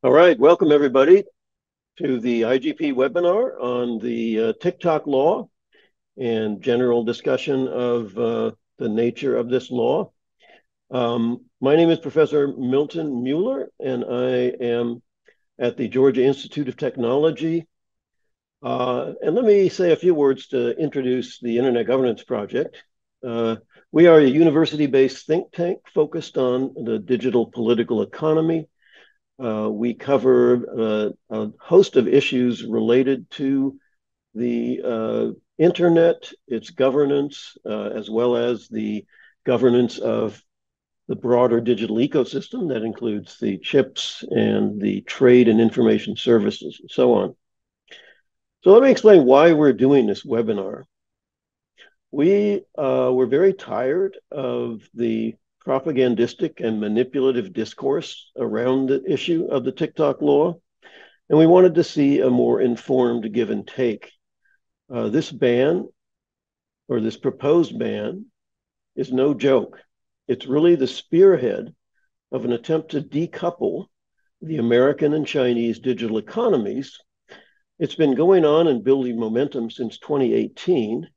All right, welcome everybody to the IGP webinar on the TikTok law and general discussion of the nature of this law. My name is Professor Milton Mueller, and I am at the Georgia Institute of Technology. And let me say a few words to introduce the Internet Governance Project. We are a university-based think tank focused on the digital political economy. We cover a host of issues related to the internet, its governance, as well as the governance of the broader digital ecosystem that includes the chips and the trade and information services and so on. So let me explain why we're doing this webinar. We were very tired of the propagandistic and manipulative discourse around the issue of the TikTok law, and we wanted to see a more informed give and take. This ban, or this proposed ban, is no joke. It's really the spearhead of an attempt to decouple the American and Chinese digital economies. It's been going on and building momentum since 2018.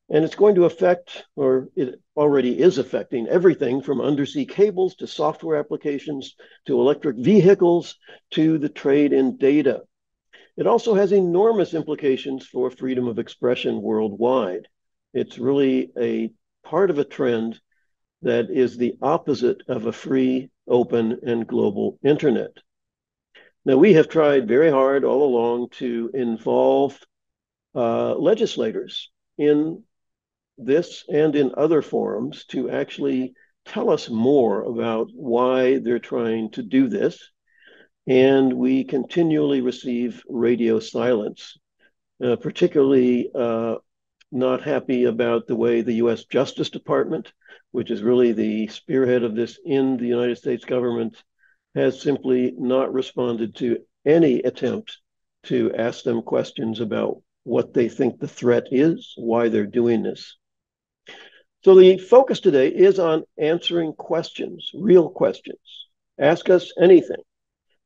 And it's going to affect, or it already is affecting, everything from undersea cables to software applications to electric vehicles to the trade in data. It also has enormous implications for freedom of expression worldwide. It's really a part of a trend that is the opposite of a free, open, and global internet. Now, we have tried very hard all along to involve legislators in this and in other forums to actually tell us more about why they're trying to do this. And we continually receive radio silence, particularly not happy about the way the US Justice Department, which is really the spearhead of this in the United States government, has simply not responded to any attempt to ask them questions about what they think the threat is, why they're doing this. So the focus today is on answering questions, real questions. Ask us anything,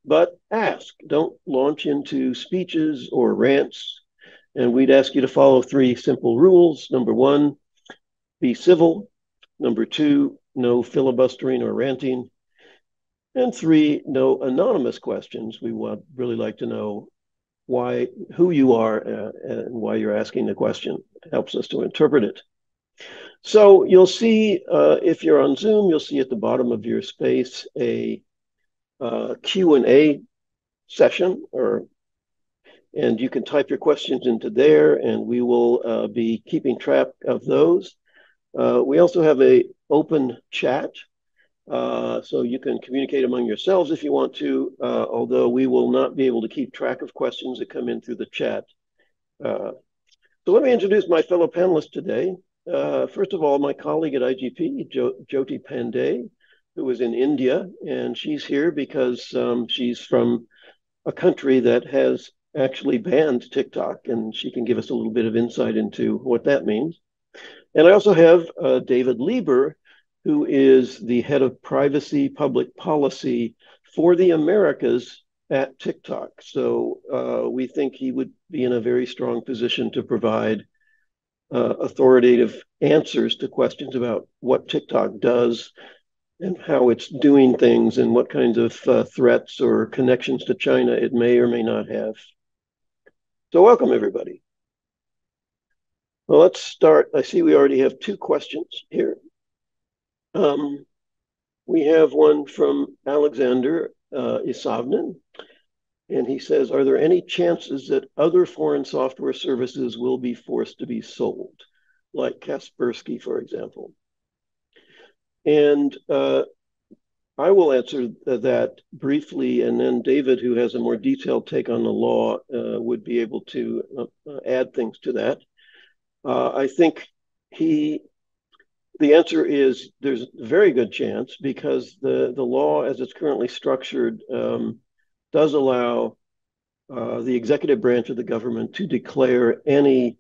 but ask. Don't launch into speeches or rants. And we'd ask you to follow 3 simple rules. Number 1, be civil. Number 2, no filibustering or ranting. And 3, no anonymous questions. We would really like to know who you are and why you're asking the question. It helps us to interpret it. So you'll see, if you're on Zoom, you'll see at the bottom of your space a Q&A session, and you can type your questions into there, and we will be keeping track of those. We also have an open chat, so you can communicate among yourselves if you want to, although we will not be able to keep track of questions that come in through the chat. So let me introduce my fellow panelists today. First of all, my colleague at IGP, Jyoti Pandey, who is in India, and she's here because she's from a country that has actually banned TikTok, and she can give us a little bit of insight into what that means. And I also have David Lieber, who is the head of privacy public policy for the Americas at TikTok. So we think he would be in a very strong position to provide authoritative answers to questions about what TikTok does and how it's doing things and what kinds of threats or connections to China it may or may not have. So welcome, everybody. Well, let's start. I see we already have 2 questions here. We have one from Alexander Isavnin, and he says, are there any chances that other foreign software services will be forced to be sold, like Kaspersky, for example? And I will answer that briefly, and then David, who has a more detailed take on the law, would be able to add things to that. I think the answer is there's a very good chance, because the law as it's currently structured does allow the executive branch of the government to declare any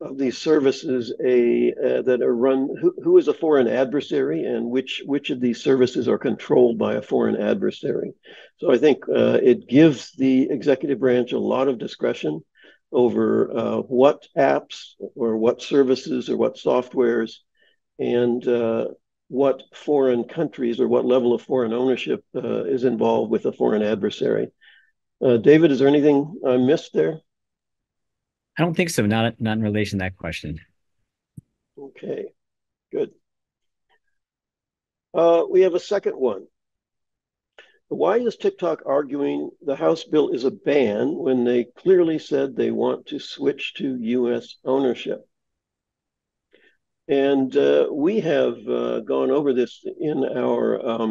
of these services that are run, who is a foreign adversary, and which of these services are controlled by a foreign adversary. So I think it gives the executive branch a lot of discretion over what apps or what services or what softwares and what foreign countries or what level of foreign ownership is involved with a foreign adversary. David, is there anything I missed there? I don't think so. Not in relation to that question. Okay, good. We have a second one. Why is TikTok arguing the House bill is a ban when they clearly said they want to switch to US ownership? And we have gone over this in our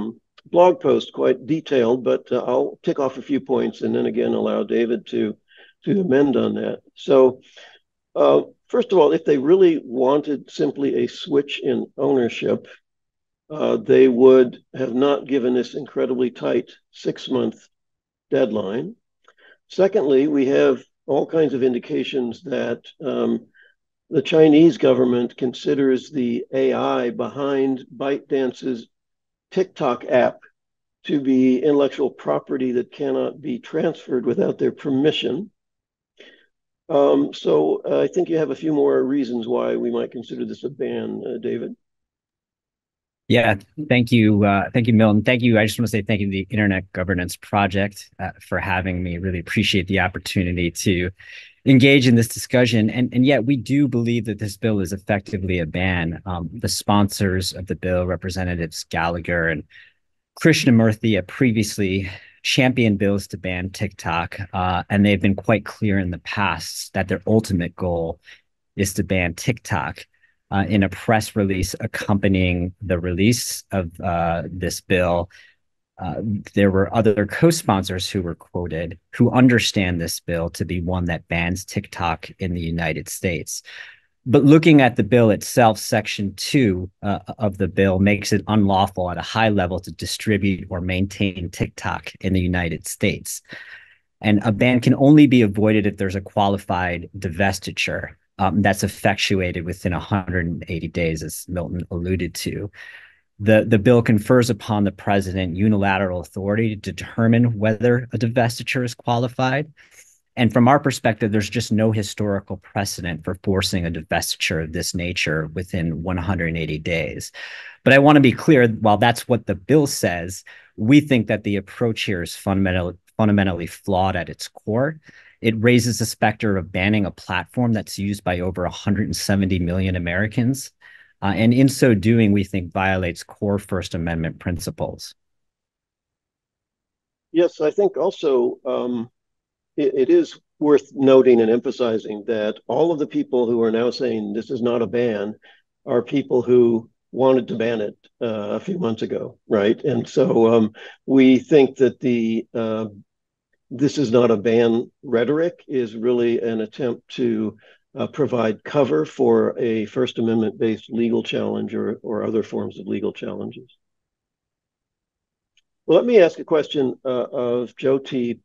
blog post quite detailed, but I'll tick off a few points and then again allow David to amend on that. So first of all, if they really wanted simply a switch in ownership, they would have not given this incredibly tight 6-month deadline. Secondly, we have all kinds of indications that the Chinese government considers the AI behind ByteDance's TikTok app to be intellectual property that cannot be transferred without their permission. So I think you have a few more reasons why we might consider this a ban, David. Yeah, thank you. Thank you, Milton. Thank you. I just want to say thank you to the Internet Governance Project for having me. Really appreciate the opportunity to engage in this discussion. And yet we do believe that this bill is effectively a ban. The sponsors of the bill, Representatives Gallagher and Krishnamurthy, have previously championed bills to ban TikTok, and they've been quite clear in the past that their ultimate goal is to ban TikTok. In a press release accompanying the release of this bill, there were other co-sponsors who were quoted who understand this bill to be one that bans TikTok in the United States. But looking at the bill itself, Section 2 of the bill makes it unlawful at a high level to distribute or maintain TikTok in the United States. And a ban can only be avoided if there's a qualified divestiture that's effectuated within 180 days, as Milton alluded to. The bill confers upon the president unilateral authority to determine whether a divestiture is qualified. And from our perspective, there's just no historical precedent for forcing a divestiture of this nature within 180 days. But I want to be clear, while that's what the bill says, we think that the approach here is fundamentally flawed at its core. It raises the specter of banning a platform that's used by over 170 million Americans. And in so doing, we think violates core First Amendment principles. Yes, I think also it is worth noting and emphasizing that all of the people who are now saying this is not a ban are people who wanted to ban it a few months ago, right? And so we think that the this is not a ban rhetoric is really an attempt to provide cover for a First Amendment based legal challenge or other forms of legal challenges. Well, let me ask a question of Jyoti.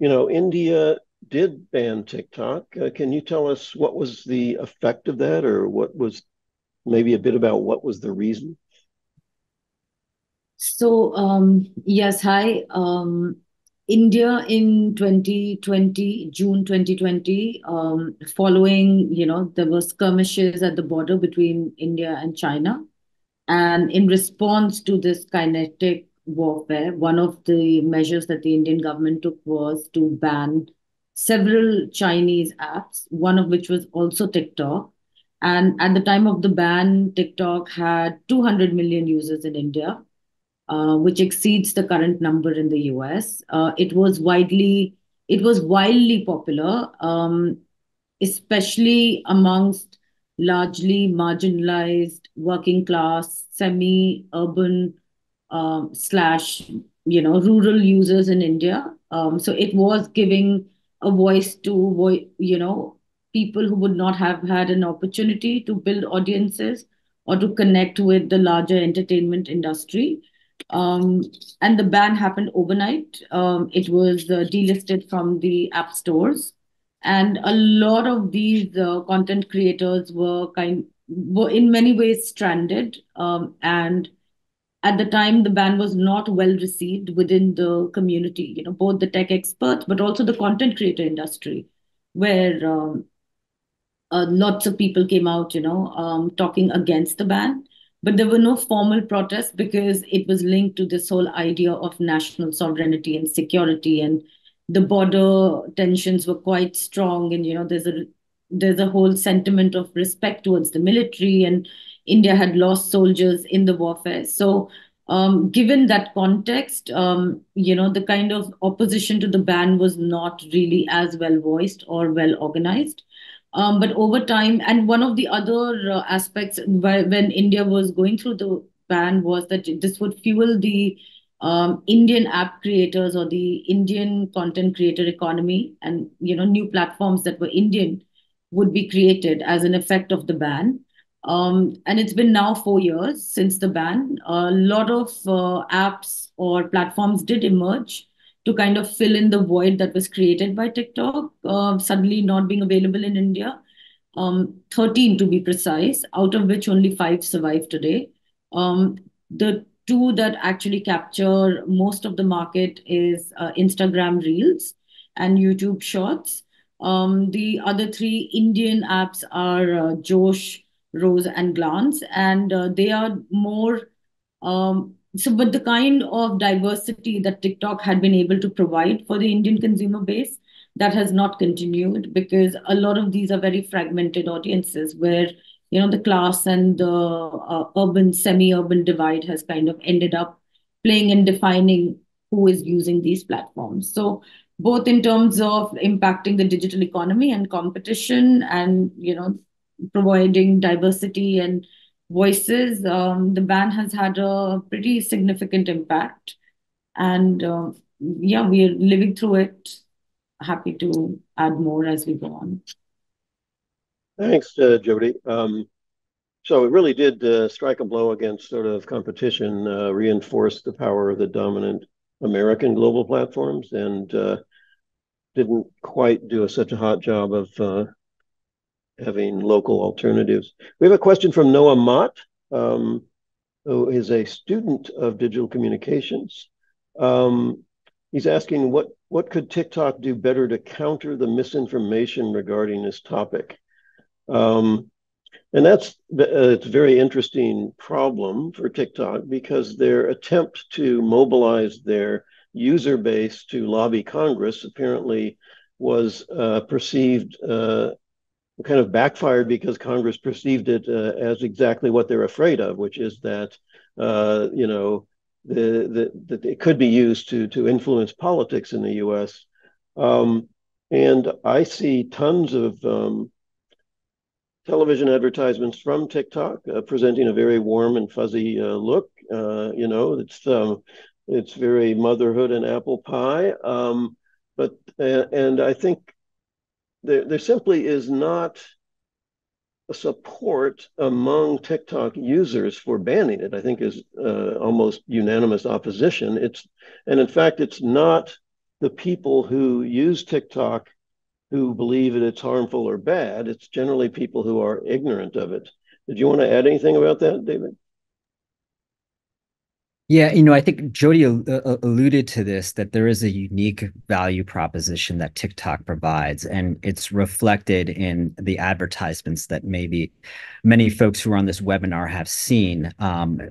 India did ban TikTok. Can you tell us what was the effect of that, or what was maybe a bit about what was the reason? So, yes, hi. India in 2020, June 2020, following, there were skirmishes at the border between India and China. And in response to this kinetic warfare, one of the measures that the Indian government took was to ban several Chinese apps, one of which was also TikTok. And at the time of the ban, TikTok had 200 million users in India, which exceeds the current number in the US. It was wildly popular, especially amongst largely marginalized working class, semi-urban slash rural users in India. So it was giving a voice to people who would not have had an opportunity to build audiences or to connect with the larger entertainment industry. Um, and the ban happened overnight. It was delisted from the app stores. And a lot of these content creators were in many ways stranded. And at the time, the ban was not well received within the community, both the tech experts, but also the content creator industry, where lots of people came out, talking against the ban. But there were no formal protests because it was linked to this whole idea of national sovereignty and security, and the border tensions were quite strong. And there's a whole sentiment of respect towards the military, and India had lost soldiers in the warfare. So, given that context, the kind of opposition to the ban was not really as well voiced or well organized. But over time, and one of the other aspects when India was going through the ban was that this would fuel the Indian app creators or the Indian content creator economy, and new platforms that were Indian would be created as an effect of the ban. And it's been now 4 years since the ban. A lot of apps or platforms did emerge to kind of fill in the void that was created by TikTok, suddenly not being available in India. 13 to be precise, out of which only five survive today. The two that actually capture most of the market is Instagram Reels and YouTube Shorts. The other three Indian apps are Josh, Rose, and Glance, and they are more but the kind of diversity that TikTok had been able to provide for the Indian consumer base, that has not continued, because a lot of these are very fragmented audiences where the class and the urban semi-urban divide has kind of ended up playing and defining who is using these platforms. So both in terms of impacting the digital economy and competition, and providing diversity and voices, the ban has had a pretty significant impact. And yeah, we are living through it. Happy to add more as we go on. Thanks, Jody. So it really did strike a blow against sort of competition, reinforce the power of the dominant American global platforms, and didn't quite do such a hot job of having local alternatives. We have a question from Noah Mott, who is a student of digital communications. He's asking what could TikTok do better to counter the misinformation regarding this topic? And it's a very interesting problem for TikTok, because their attempt to mobilize their user base to lobby Congress apparently was perceived kind of backfired, because Congress perceived it as exactly what they're afraid of, which is that that it could be used to influence politics in the U.S. And I see tons of television advertisements from TikTok presenting a very warm and fuzzy look. It's very motherhood and apple pie. And I think there simply is not a support among TikTok users for banning it. I think is almost unanimous opposition. And in fact, it's not the people who use TikTok who believe that it's harmful or bad. It's generally people who are ignorant of it. Did you want to add anything about that, David? Yeah, I think Jody alluded to this, that there is a unique value proposition that TikTok provides, and it's reflected in the advertisements that maybe many folks who are on this webinar have seen.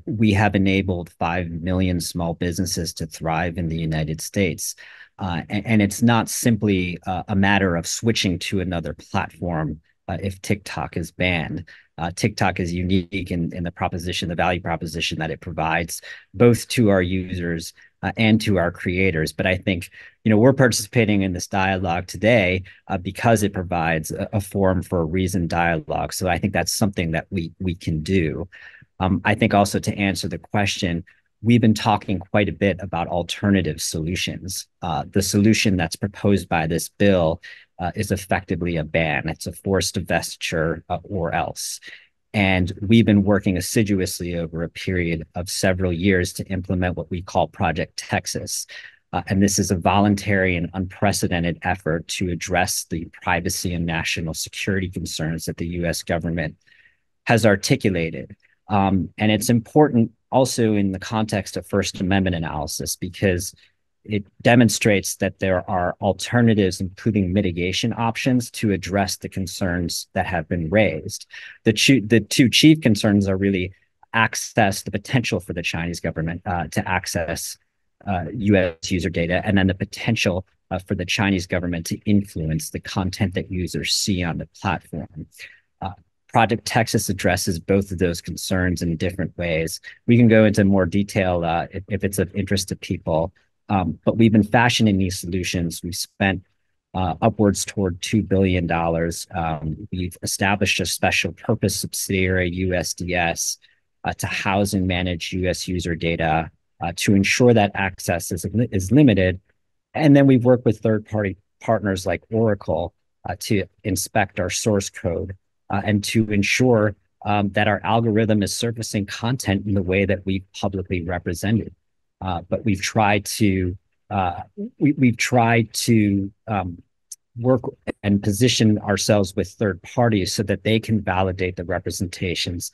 We have enabled 5 million small businesses to thrive in the United States. And it's not simply a matter of switching to another platform if TikTok is banned. TikTok is unique in the proposition, the value proposition that it provides both to our users and to our creators. But I think, we're participating in this dialogue today because it provides a forum for a reasoned dialogue. So I think that's something that we can do. I think also, to answer the question, we've been talking quite a bit about alternative solutions. The solution that's proposed by this bill is effectively a ban. It's a forced divestiture or else. And we've been working assiduously over a period of several years to implement what we call Project Texas. And this is a voluntary and unprecedented effort to address the privacy and national security concerns that the US government has articulated. And it's important also in the context of First Amendment analysis because it demonstrates that there are alternatives, including mitigation options, to address the concerns that have been raised. The two chief concerns are really access, the potential for the Chinese government to access US user data, and then the potential for the Chinese government to influence the content that users see on the platform. Project Texas addresses both of those concerns in different ways. We can go into more detail if it's of interest to people, but we've been fashioning these solutions. We've spent upwards toward $2 billion. We've established a special purpose subsidiary, USDS, to house and manage US user data to ensure that access is limited. And then we've worked with third-party partners like Oracle to inspect our source code and to ensure that our algorithm is surfacing content in the way that we've publicly represented. But we've tried to work and position ourselves with third parties so that they can validate the representations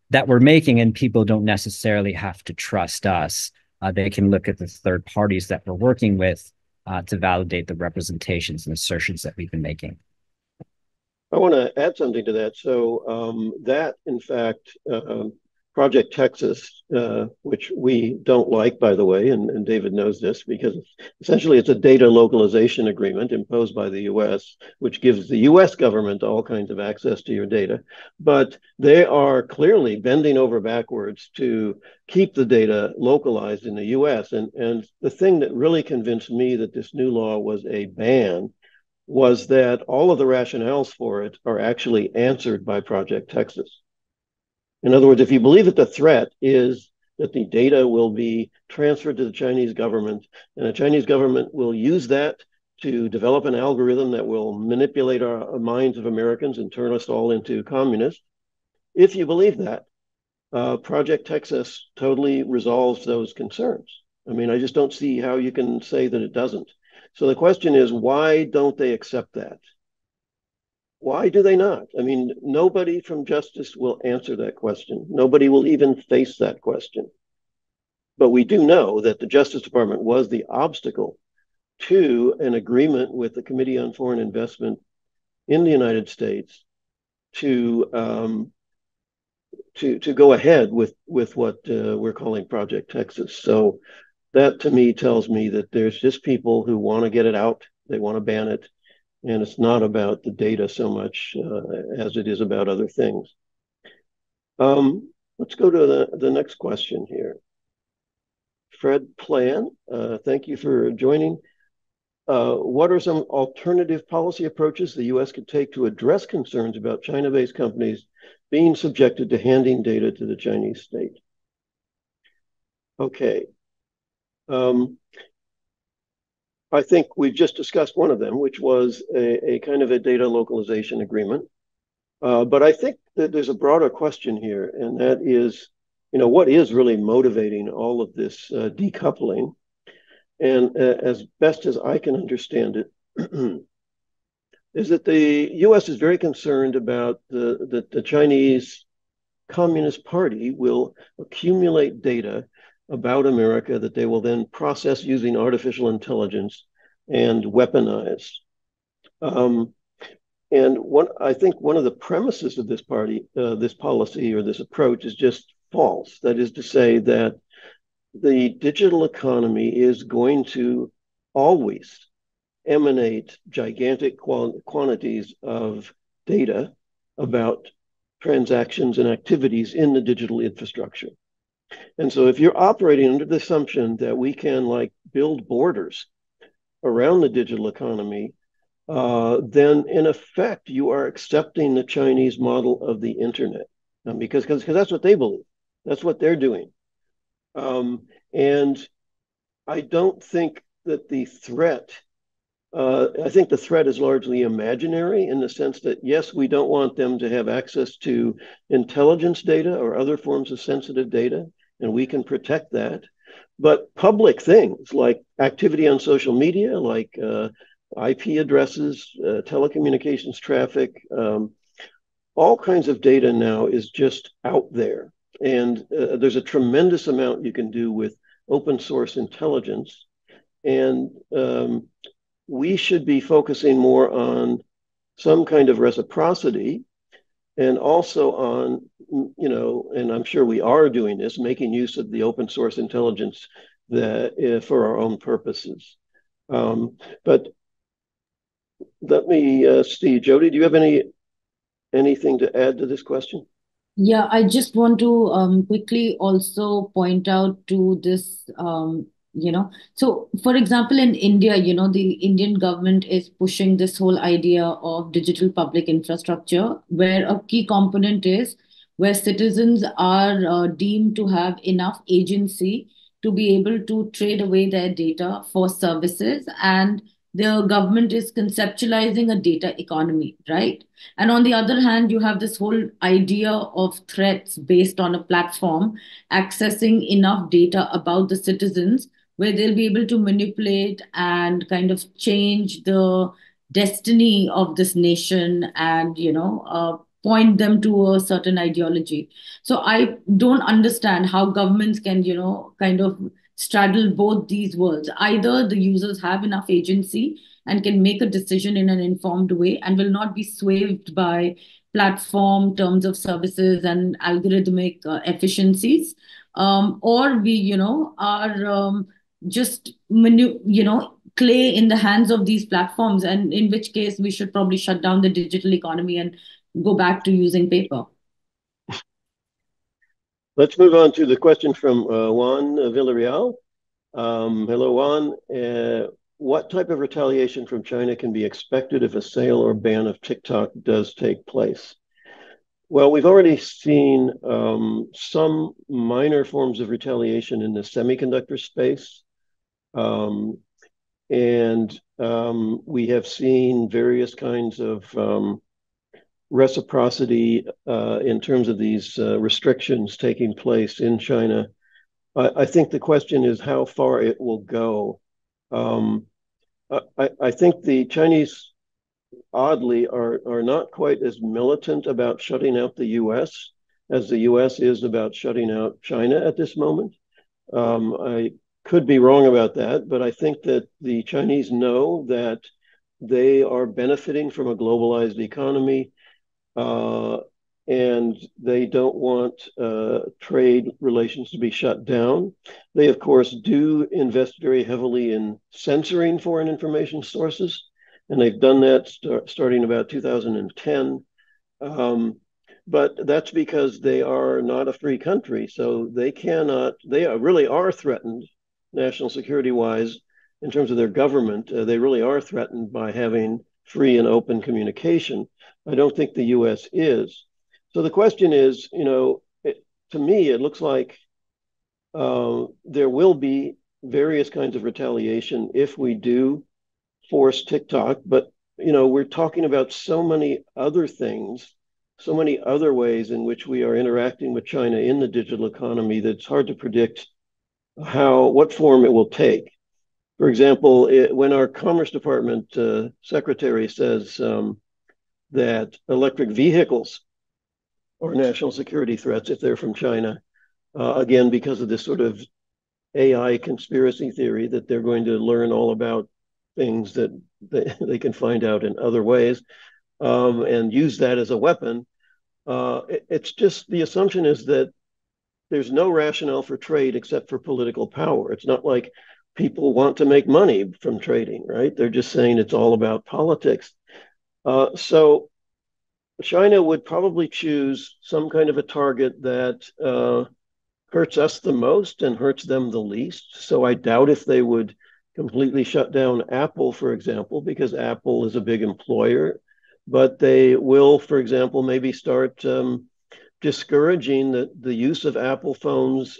that we're making, and people don't necessarily have to trust us. They can look at the third parties that we're working with to validate the representations and assertions that we've been making. I want to add something to that. So that, in fact, Project Texas, which we don't like, by the way, and David knows this, because essentially it's a data localization agreement imposed by the US, which gives the US government all kinds of access to your data. But they are clearly bending over backwards to keep the data localized in the US. And the thing that really convinced me that this new law was a ban was that all of the rationales for it are actually answered by Project Texas. In other words, if you believe that the threat is that the data will be transferred to the Chinese government, and the Chinese government will use that to develop an algorithm that will manipulate our minds of Americans and turn us all into communists, if you believe that, Project Texas totally resolves those concerns. I mean, I just don't see how you can say that it doesn't. So the question is, why don't they accept that? Why do they not? I mean, nobody from Justice will answer that question. Nobody will even face that question. But we do know that the Justice Department was the obstacle to an agreement with the Committee on Foreign Investment in the United States to go ahead with what we're calling Project Texas. So that to me tells me that there's just people who want to get it out. They want to ban it. And it's not about the data so much as it is about other things. Let's go to the next question here. Fred Plan, thank you for joining. What are some alternative policy approaches the US could take to address concerns about China-based companies being subjected to handing data to the Chinese state? Okay. I think we just discussed one of them, which was a kind of a data localization agreement. But I think that there's a broader question here, and that is, what is really motivating all of this decoupling? And as best as I can understand it, is that the US is very concerned about the Chinese Communist Party will accumulate data about America that they will then process using artificial intelligence and weaponize. And I think one of the premises of this policy or this approach is just false. That is to say that the digital economy is going to always emanate gigantic quantities of data about transactions and activities in the digital infrastructure. And so if you're operating under the assumption that we can build borders around the digital economy, then in effect, you are accepting the Chinese model of the internet because that's what they believe. That's what they're doing. And I don't think that the threat, I think the threat is largely imaginary in the sense that, yes, we don't want them to have access to intelligence data or other forms of sensitive data, and we can protect that. But public things like activity on social media, like IP addresses, telecommunications traffic, all kinds of data now is just out there. And there's a tremendous amount you can do with open source intelligence. And we should be focusing more on some kind of reciprocity and also on, and I'm sure we are doing this, making use of the open source intelligence that, for our own purposes. But let me see, Jody, do you have anything to add to this question? Yeah, I just want to quickly also point out to this, so for example, in India, the Indian government is pushing this whole idea of digital public infrastructure, where a key component is where citizens are deemed to have enough agency to be able to trade away their data for services. And the government is conceptualizing a data economy, right? And on the other hand, you have this whole idea of threats based on a platform accessing enough data about the citizens where they'll be able to manipulate and kind of change the destiny of this nation and, point them to a certain ideology. So I don't understand how governments can, kind of straddle both these worlds. Either the users have enough agency and can make a decision in an informed way and will not be swayed by platform terms of services and algorithmic efficiencies, or we are just clay in the hands of these platforms, and in which case we should probably shut down the digital economy and go back to using paper. Let's move on to the question from Juan Villarreal. Hello, Juan. What type of retaliation from China can be expected if a sale or ban of TikTok does take place? Well, we've already seen some minor forms of retaliation in the semiconductor space. And we have seen various kinds of reciprocity in terms of these restrictions taking place in China. I think the question is how far it will go. I think the Chinese, oddly, are not quite as militant about shutting out the US as the US is about shutting out China at this moment. I could be wrong about that, but I think that the Chinese know that they are benefiting from a globalized economy, and they don't want trade relations to be shut down. They, of course, do invest very heavily in censoring foreign information sources, and they've done that starting about 2010. But that's because they are not a free country, so they really are threatened national security-wise in terms of their government. They really are threatened by having free and open communication. I don't think the US is. So the question is, to me, it looks like there will be various kinds of retaliation if we do force TikTok. But, we're talking about so many other things, so many other ways in which we are interacting with China in the digital economy that it's hard to predict what form it will take. For example, when our Commerce Department secretary says that electric vehicles are national security threats if they're from China, again, because of this sort of AI conspiracy theory that they're going to learn all about things that they can find out in other ways and use that as a weapon. It's just the assumption is that there's no rationale for trade except for political power. It's not like people want to make money from trading, right? They're just saying it's all about politics. So China would probably choose some kind of a target that hurts us the most and hurts them the least. So I doubt if they would completely shut down Apple, for example, because Apple is a big employer. But they will, for example, maybe start discouraging the use of Apple phones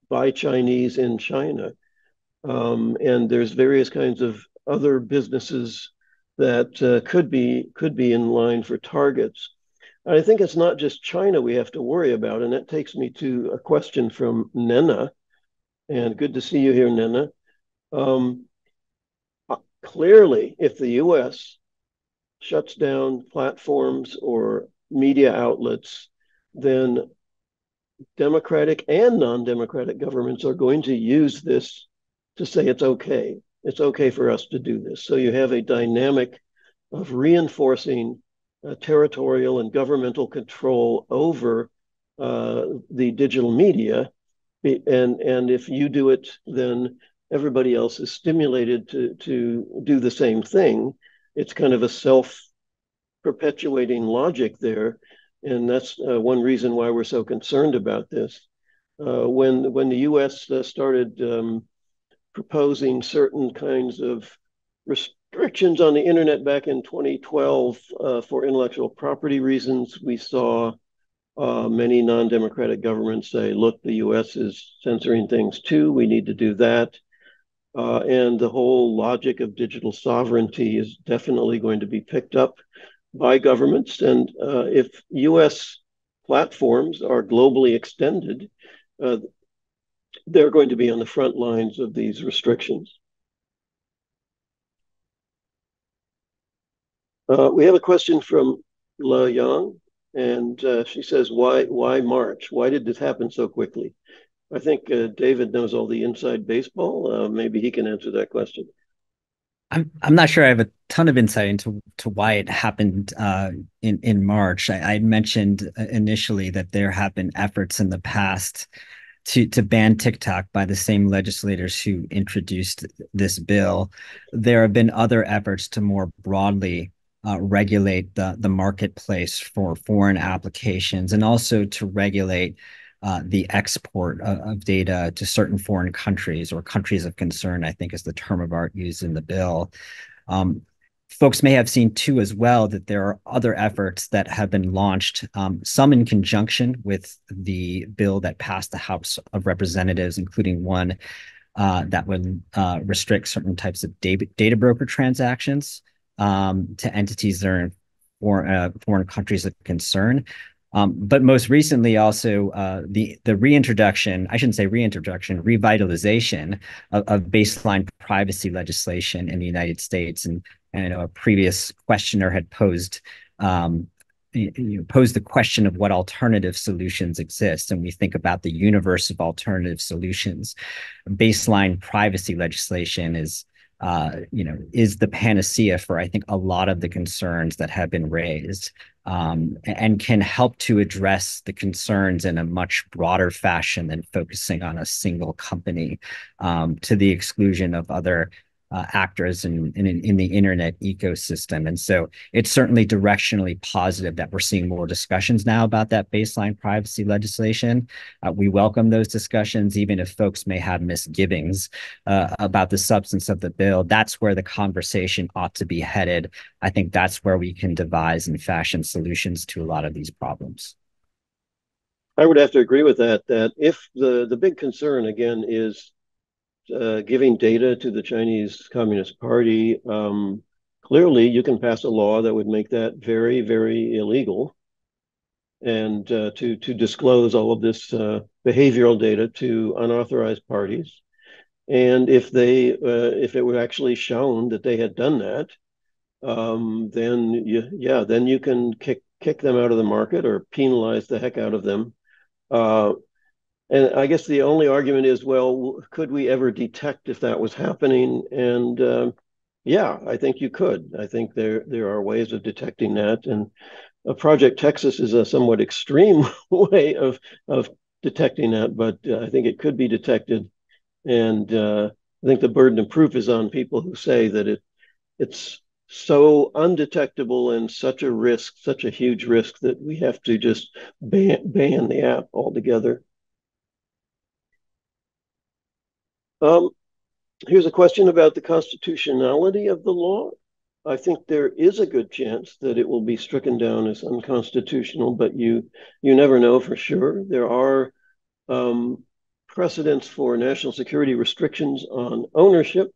by Chinese in China. And there's various kinds of other businesses that could be in line for targets. I think it's not just China we have to worry about, and that takes me to a question from Nena. and good to see you here, Nina. Clearly, if the U.S. shuts down platforms or media outlets, then democratic and non-democratic governments are going to use this to say it's okay. It's okay for us to do this. So you have a dynamic of reinforcing territorial and governmental control over the digital media. And if you do it, then everybody else is stimulated to do the same thing. It's kind of a self-perpetuating logic there. And that's one reason why we're so concerned about this. When the U.S. started proposing certain kinds of restrictions on the internet back in 2012 for intellectual property reasons, we saw many non-democratic governments say, look, the U.S. is censoring things too, we need to do that. And the whole logic of digital sovereignty is definitely going to be picked up by governments. And if U.S. platforms are globally extended, they're going to be on the front lines of these restrictions. We have a question from La Yang, and she says, why March? Why did this happen so quickly? I think David knows all the inside baseball. Maybe he can answer that question. I'm not sure I have a ton of insight into why it happened in March. I mentioned initially that there have been efforts in the past to ban TikTok by the same legislators who introduced this bill. There have been other efforts to more broadly regulate the marketplace for foreign applications, and also to regulate the export of data to certain foreign countries, or countries of concern, I think is the term of art used in the bill. Folks may have seen too as well that there are other efforts that have been launched, some in conjunction with the bill that passed the House of Representatives, including one that would restrict certain types of data broker transactions to entities that are in foreign countries of concern. But most recently also the reintroduction, I shouldn't say reintroduction, revitalization of baseline privacy legislation in the United States. And I know a previous questioner had posed the question of what alternative solutions exist. And we think about the universe of alternative solutions. Baseline privacy legislation is the panacea for, I think, a lot of the concerns that have been raised, and can help to address the concerns in a much broader fashion than focusing on a single company, to the exclusion of other actors in the internet ecosystem. And so it's certainly directionally positive that we're seeing more discussions now about that baseline privacy legislation. We welcome those discussions, even if folks may have misgivings about the substance of the bill. That's where the conversation ought to be headed. I think that's where we can devise and fashion solutions to a lot of these problems. I would have to agree with that if the big concern, again, is giving data to the Chinese Communist Party, clearly you can pass a law that would make that very, very illegal, and to disclose all of this behavioral data to unauthorized parties. And if it were actually shown that they had done that, then you can kick them out of the market or penalize the heck out of them. And I guess the only argument is, well, could we ever detect if that was happening? And I think you could. I think there are ways of detecting that. And Project Texas is a somewhat extreme way of detecting that, but I think it could be detected. And I think the burden of proof is on people who say that it's so undetectable and such a risk, such a huge risk, that we have to just ban the app altogether. Here's a question about the constitutionality of the law. I think there is a good chance that it will be stricken down as unconstitutional, but you never know for sure. There are precedents for national security restrictions on ownership,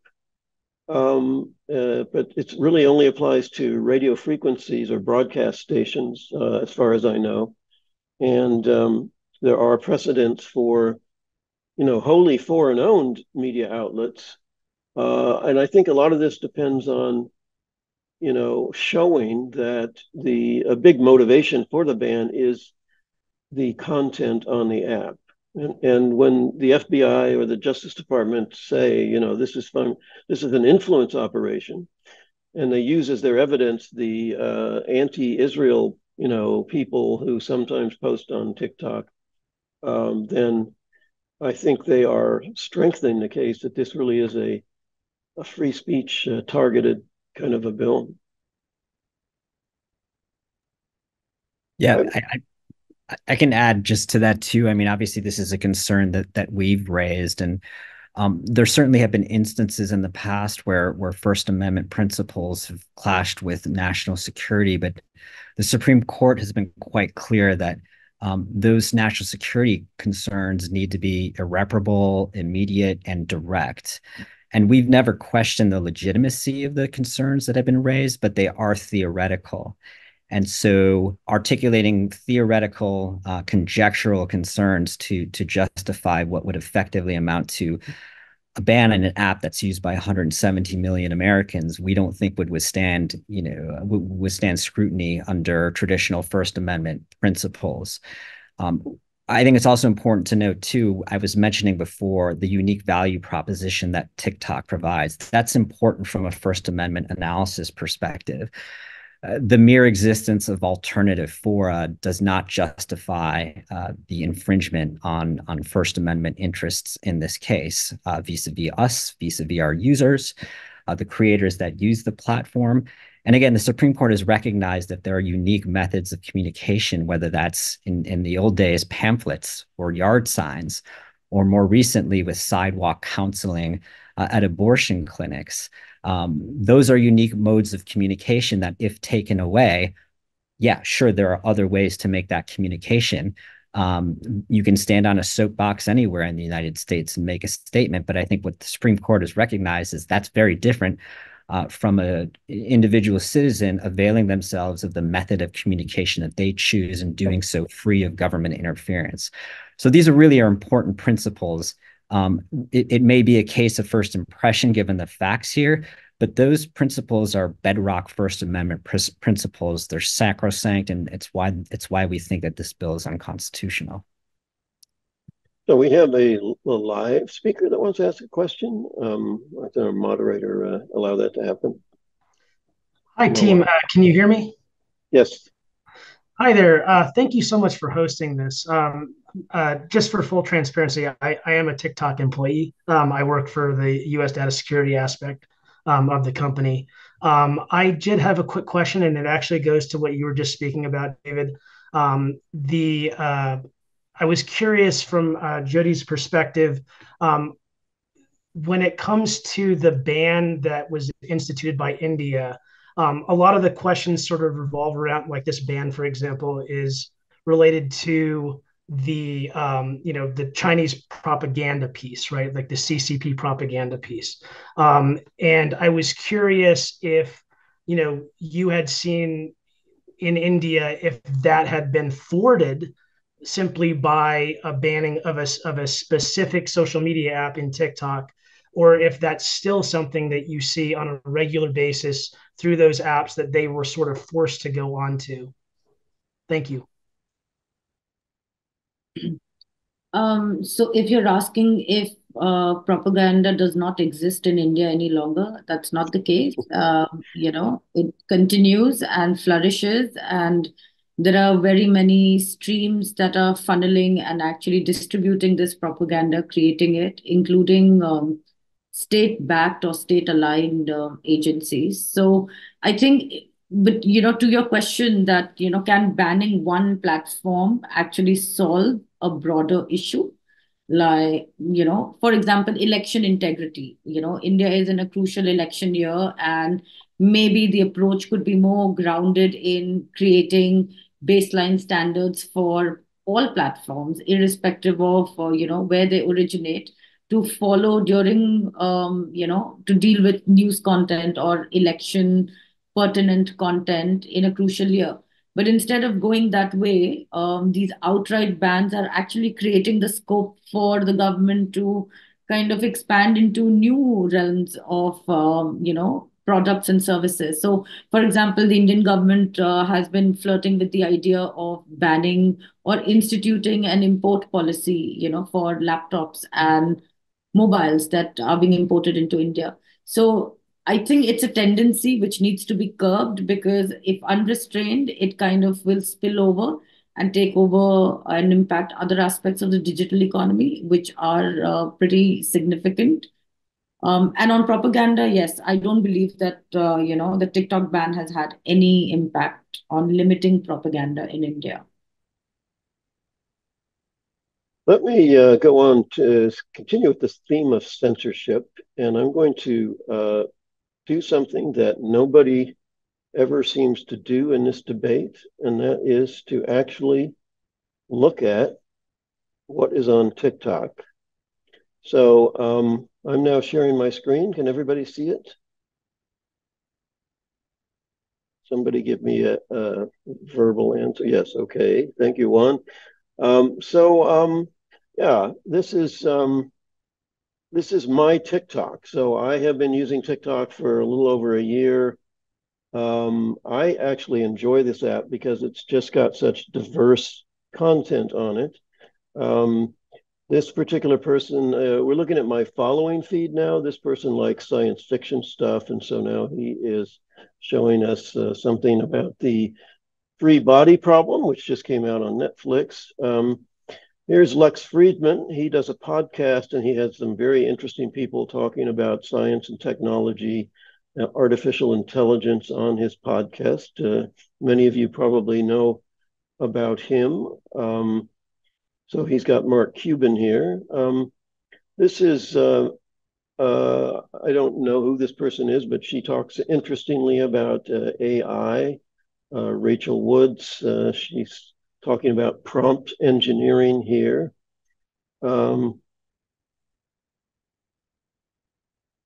but it really only applies to radio frequencies or broadcast stations, as far as I know. And there are precedents for wholly foreign-owned media outlets. And I think a lot of this depends on, showing that a big motivation for the ban is the content on the app. And when the FBI or the Justice Department say, this is fun, this is an influence operation, and they use as their evidence the anti-Israel, people who sometimes post on TikTok, then I think they are strengthening the case that this really is a free speech targeted kind of a bill. Yeah, I can add just to that too. I mean, obviously, this is a concern that we've raised, and there certainly have been instances in the past where First Amendment principles have clashed with national security, but the Supreme Court has been quite clear that those national security concerns need to be irreparable, immediate, and direct. And we've never questioned the legitimacy of the concerns that have been raised, but they are theoretical. And so articulating theoretical, conjectural concerns to justify what would effectively amount to a ban on an app that's used by 170 million Americans, we don't think would withstand scrutiny under traditional First Amendment principles. I think it's also important to note too, I was mentioning before the unique value proposition that TikTok provides. That's important from a First Amendment analysis perspective. The mere existence of alternative fora does not justify the infringement on First Amendment interests in this case, vis-a-vis us, vis-a-vis our users, the creators that use the platform. And again, the Supreme Court has recognized that there are unique methods of communication, whether that's in the old days, pamphlets or yard signs, or more recently with sidewalk counseling at abortion clinics. Those are unique modes of communication that, if taken away, yeah, sure, there are other ways to make that communication. You can stand on a soapbox anywhere in the United States and make a statement, but I think what the Supreme Court has recognized is that's very different from an individual citizen availing themselves of the method of communication that they choose and doing so free of government interference. So these are really important principles. It may be a case of first impression given the facts here, but those principles are bedrock First Amendment principles. They're sacrosanct, and it's why we think that this bill is unconstitutional. So we have a live speaker that wants to ask a question. Let our moderator allow that to happen. Hi, team. Can you hear me? Yes. Hi there. Thank you so much for hosting this. Just for full transparency, I am a TikTok employee. I work for the U.S. data security aspect of the company. I did have a quick question, and it actually goes to what you were just speaking about, David. I was curious from Jody's perspective, when it comes to the ban that was instituted by India, a lot of the questions sort of revolve around, like this ban, for example, is related to the the Chinese propaganda piece, right? Like the CCP propaganda piece. And I was curious if you had seen in India if that had been thwarted simply by a banning of a specific social media app in TikTok, or if that's still something that you see on a regular basis through those apps that they were sort of forced to go onto. Thank you. So if you're asking if propaganda does not exist in India any longer, that's not the case. It continues and flourishes, and there are very many streams that are funneling and actually distributing this propaganda, creating it, including state-backed or state-aligned agencies. So I think, but to your question that can banning one platform actually solve a broader issue, like for example, election integrity. India is in a crucial election year, and maybe the approach could be more grounded in creating baseline standards for all platforms, irrespective of where they originate, to follow during to deal with news content or election pertinent content in a crucial year. But instead of going that way, these outright bans are actually creating the scope for the government to kind of expand into new realms of, products and services. So, for example, the Indian government has been flirting with the idea of banning or instituting an import policy, for laptops and mobiles that are being imported into India. So I think it's a tendency which needs to be curbed, because if unrestrained, it kind of will spill over and take over and impact other aspects of the digital economy, which are pretty significant. And on propaganda, yes, I don't believe that the TikTok ban has had any impact on limiting propaganda in India. Let me go on to continue with this theme of censorship, and I'm going to do something that nobody ever seems to do in this debate, and that is to actually look at what is on TikTok. So I'm now sharing my screen. Can everybody see it? Somebody give me a verbal answer. Yes, okay. Thank you, Juan. Yeah, this is my TikTok. So I have been using TikTok for a little over a year. I actually enjoy this app because it's just got such diverse content on it. This particular person, we're looking at my following feed now. This person likes science fiction stuff, and so now he is showing us something about the free body problem, which just came out on Netflix. Here's Lex Friedman. He does a podcast, and he has some very interesting people talking about science and technology, artificial intelligence on his podcast. Many of you probably know about him. So he's got Mark Cuban here. This is, I don't know who this person is, but she talks interestingly about AI. Rachel Woods, she's talking about prompt engineering here.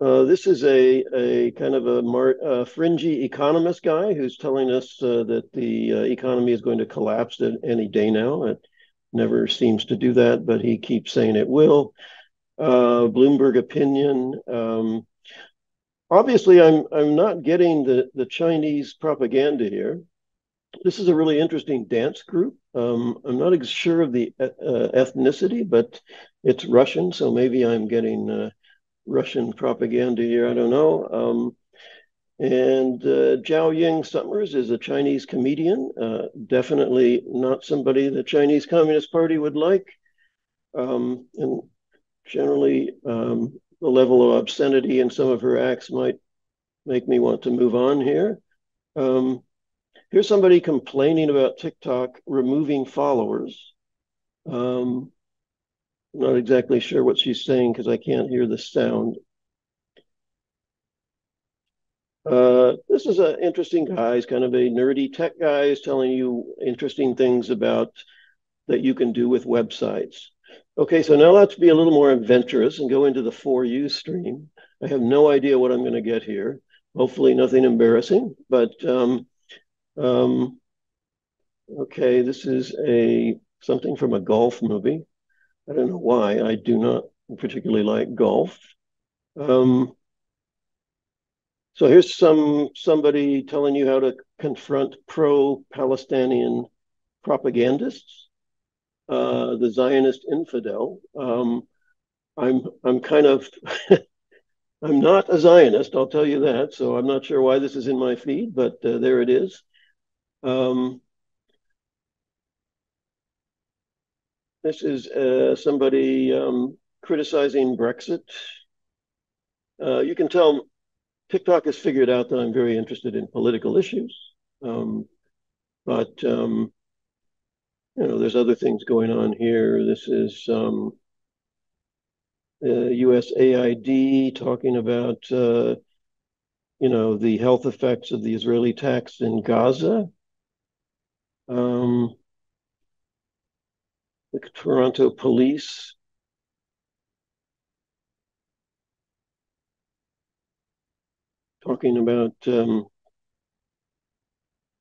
This is a kind of a fringy economist guy who's telling us that the economy is going to collapse at any day now. It never seems to do that, but he keeps saying it will. Bloomberg opinion. Obviously, I'm not getting the Chinese propaganda here. This is a really interesting dance group. I'm not sure of the ethnicity, but it's Russian, so maybe I'm getting Russian propaganda here. I don't know. And Zhao Ying Summers is a Chinese comedian, definitely not somebody the Chinese Communist Party would like. And generally, the level of obscenity in some of her acts might make me want to move on here. Here's somebody complaining about TikTok removing followers. I'm not exactly sure what she's saying because I can't hear the sound. This is an interesting guy. He's kind of a nerdy tech guy. He's telling you interesting things about that you can do with websites. Okay, so now let's be a little more adventurous and go into the For You stream. I have no idea what I'm going to get here. Hopefully nothing embarrassing, but okay, this is something from a golf movie. I don't know why. I do not particularly like golf. So here's somebody telling you how to confront pro-Palestinian propagandists, the Zionist infidel. I'm kind of I'm not a Zionist, I'll tell you that. So I'm not sure why this is in my feed, but there it is. This is somebody criticizing Brexit. You can tell TikTok has figured out that I'm very interested in political issues, but there's other things going on here. This is USAID talking about the health effects of the Israeli attacks in Gaza. The Toronto police talking about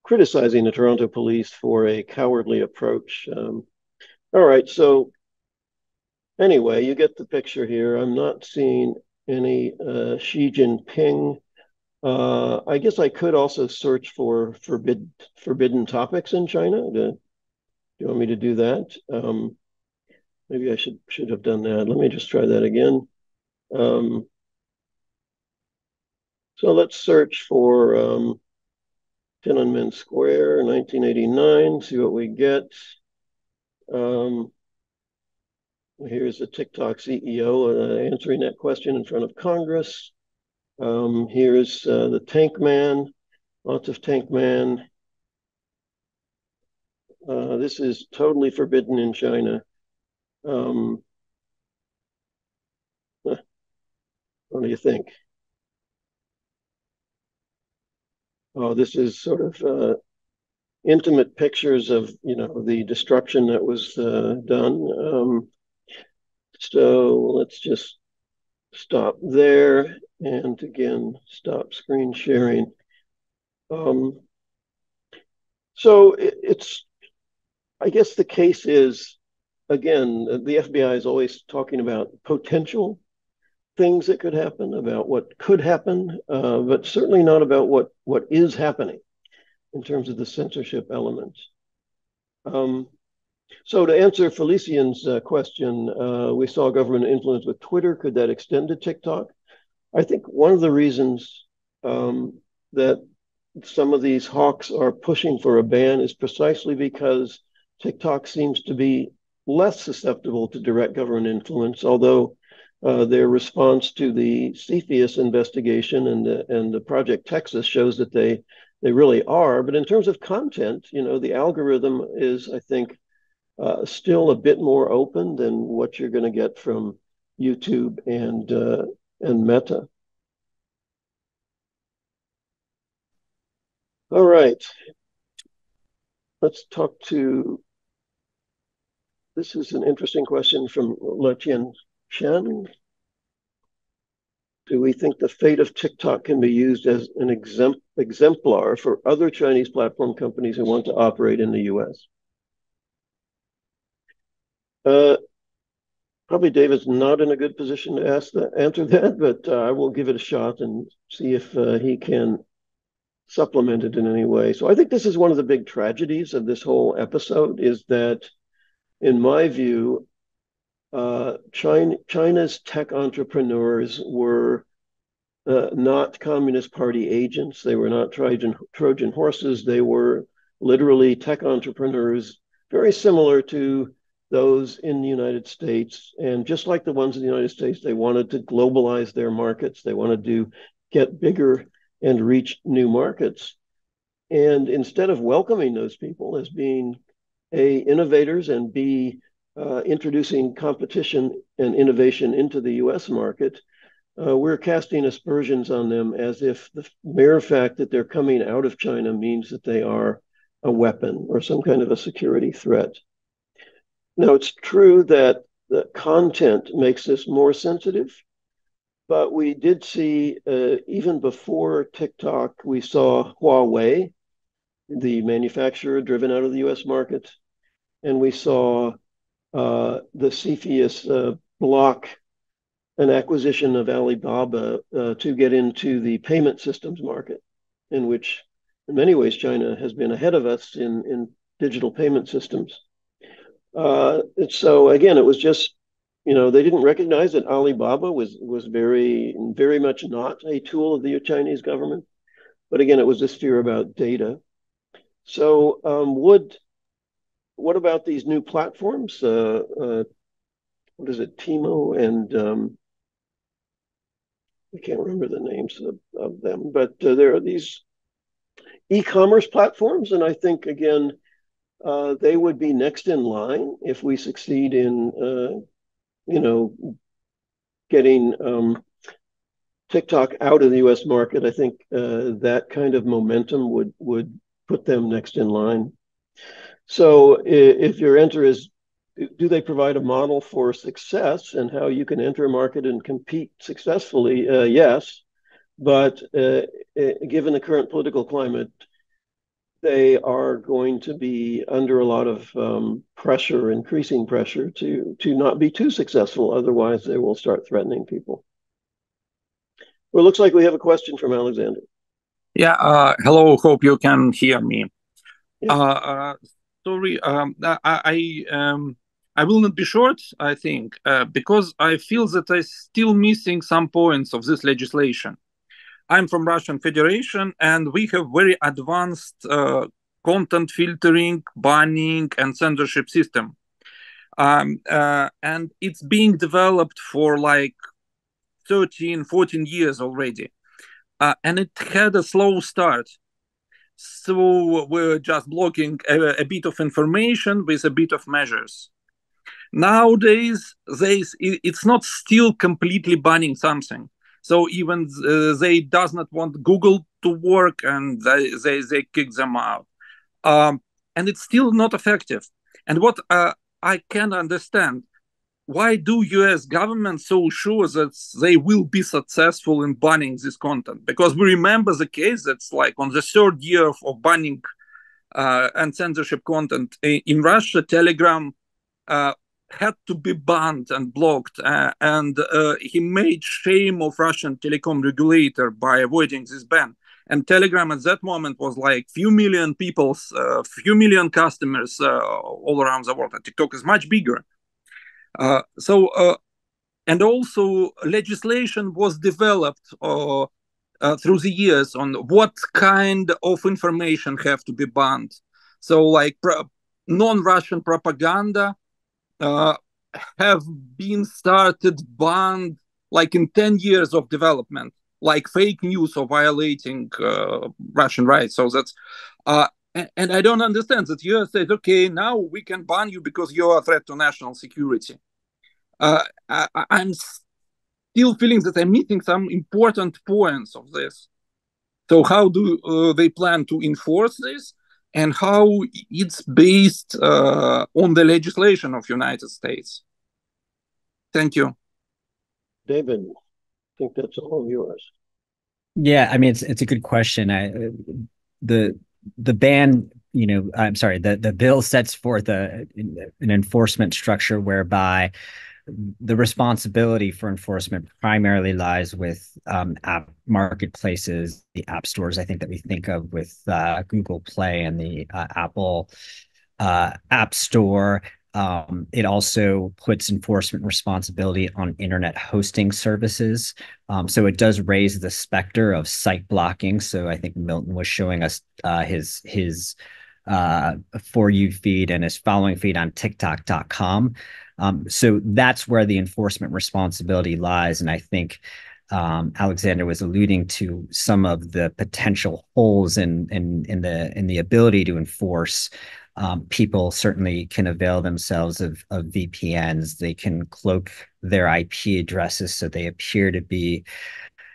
criticizing the Toronto police for a cowardly approach. All right, so anyway, you get the picture here. I'm not seeing any Xi Jinping. I guess I could also search for forbidden topics in China. Do you want me to do that? Maybe I should have done that. Let me just try that again. So let's search for Tiananmen Square, 1989, see what we get. Here's the TikTok CEO answering that question in front of Congress. Here's the Tank Man, lots of Tank Man. This is totally forbidden in China. What do you think? Oh, this is sort of intimate pictures of, the destruction that was done. So let's just stop there, and again, stop screen sharing. So I guess the case is, again, the FBI is always talking about potential things that could happen, about what could happen, but certainly not about what is happening in terms of the censorship elements. So to answer Felician's question, we saw government influence with Twitter. Could that extend to TikTok? I think one of the reasons that some of these hawks are pushing for a ban is precisely because TikTok seems to be less susceptible to direct government influence, although their response to the CFIUS investigation and the Project Texas shows that they really are. But in terms of content, the algorithm is, I think, still a bit more open than what you're going to get from YouTube and Meta. All right, let's talk to. This is an interesting question from Letian Chen. Do we think the fate of TikTok can be used as an exemplar for other Chinese platform companies who want to operate in the US? Probably David's not in a good position to answer that, but I will give it a shot and see if he can supplement it in any way. So I think this is one of the big tragedies of this whole episode, is that, in my view, China's tech entrepreneurs were not Communist Party agents. They were not Trojan horses. They were literally tech entrepreneurs, very similar to those in the United States. And just like the ones in the United States, they wanted to globalize their markets. They wanted to get bigger and reach new markets. And instead of welcoming those people as being A, innovators, and B, introducing competition and innovation into the US market, we're casting aspersions on them as if the mere fact that they're coming out of China means that they are a weapon or some kind of a security threat. Now, it's true that the content makes this more sensitive, but we did see, even before TikTok, we saw Huawei, the manufacturer, driven out of the US market, and we saw the CFIUS block an acquisition of Alibaba to get into the payment systems market, in which, in many ways, China has been ahead of us in digital payment systems. So again, it was just, they didn't recognize that Alibaba was very, very much not a tool of the Chinese government. But again, it was this fear about data. So what about these new platforms? What is it, Temu and I can't remember the names of them, but there are these e-commerce platforms, and I think, again, they would be next in line if we succeed in, getting TikTok out of the U.S. market. I think that kind of momentum would put them next in line. So if your answer is, do they provide a model for success and how you can enter a market and compete successfully? Yes. But given the current political climate, they are going to be under a lot of pressure, increasing pressure to not be too successful. Otherwise, they will start threatening people. Well, it looks like we have a question from Alexander. Yeah, hello, hope you can hear me. Yeah. Sorry, I will not be short, I think, because I feel that I'm still missing some points of this legislation. I'm from Russian Federation, and we have very advanced content filtering, banning, and censorship system. And it's being developed for like 13, 14 years already. And it had a slow start. So we're just blocking a bit of information with a bit of measures. Nowadays, it's not still completely banning something. So even they does not want Google to work, and they kick them out. And it's still not effective. And what I can understand, why do US government so sure that they will be successful in banning this content? Because we remember the case that's like on the third year of banning and censorship content in Russia, Telegram had to be banned and blocked, and he made shame of Russian telecom regulator by avoiding this ban. And Telegram at that moment was like few million people, few million customers all around the world. And TikTok is much bigger. And also legislation was developed through the years on what kind of information have to be banned. So like non-Russian propaganda have been started banned like in 10 years of development, like fake news or violating Russian rights. So that's and I don't understand that US said, okay, now we can ban you because you're a threat to national security. I'm still feeling that I'm missing some important points of this. So how do they plan to enforce this, and how it's based on the legislation of United States? Thank you. David, I think that's all of yours. Yeah, I mean it's a good question. The ban, I'm sorry, the bill sets forth an enforcement structure whereby the responsibility for enforcement primarily lies with app marketplaces, the app stores, I think, that we think of with Google Play and the Apple App Store. It also puts enforcement responsibility on internet hosting services. So it does raise the specter of site blocking. So I think Milton was showing us his For You feed and his following feed on TikTok.com. So that's where the enforcement responsibility lies. And I think Alexander was alluding to some of the potential holes in the ability to enforce. People certainly can avail themselves of VPNs. They can cloak their IP addresses so they appear to be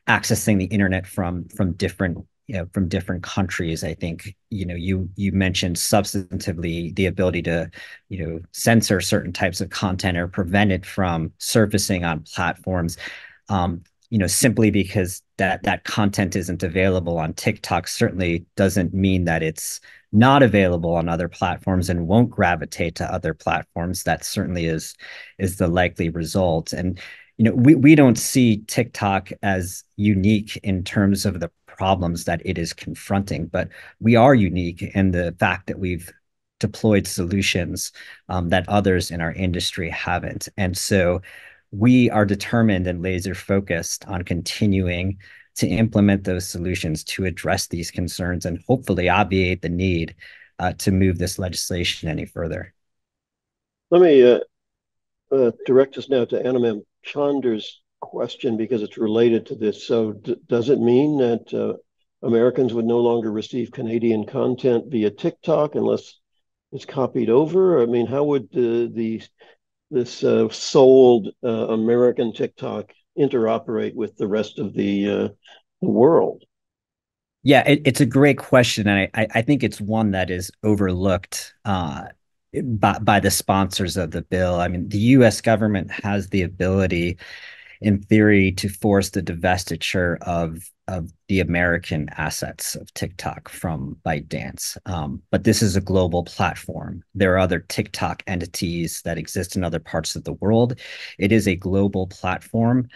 accessing the internet from different countries. I think you mentioned substantively the ability to censor certain types of content or prevent it from surfacing on platforms. Simply because that content isn't available on TikTok certainly doesn't mean that it's not available on other platforms and won't gravitate to other platforms. That certainly is the likely result. And we don't see TikTok as unique in terms of the problems that it is confronting, but we are unique in the fact that we've deployed solutions that others in our industry haven't. And so we are determined and laser focused on continuing to implement those solutions to address these concerns and hopefully obviate the need to move this legislation any further. Let me direct us now to Anamem Chander's question because it's related to this. So does it mean that Americans would no longer receive Canadian content via TikTok unless it's copied over? I mean, how would this sold American TikTok interoperate with the rest of the world? Yeah, it's a great question, and I think it's one that is overlooked by the sponsors of the bill. I mean, the U.S. government has the ability in theory, to force the divestiture of the American assets of TikTok from ByteDance. But this is a global platform. There are other TikTok entities that exist in other parts of the world. It is a global platform.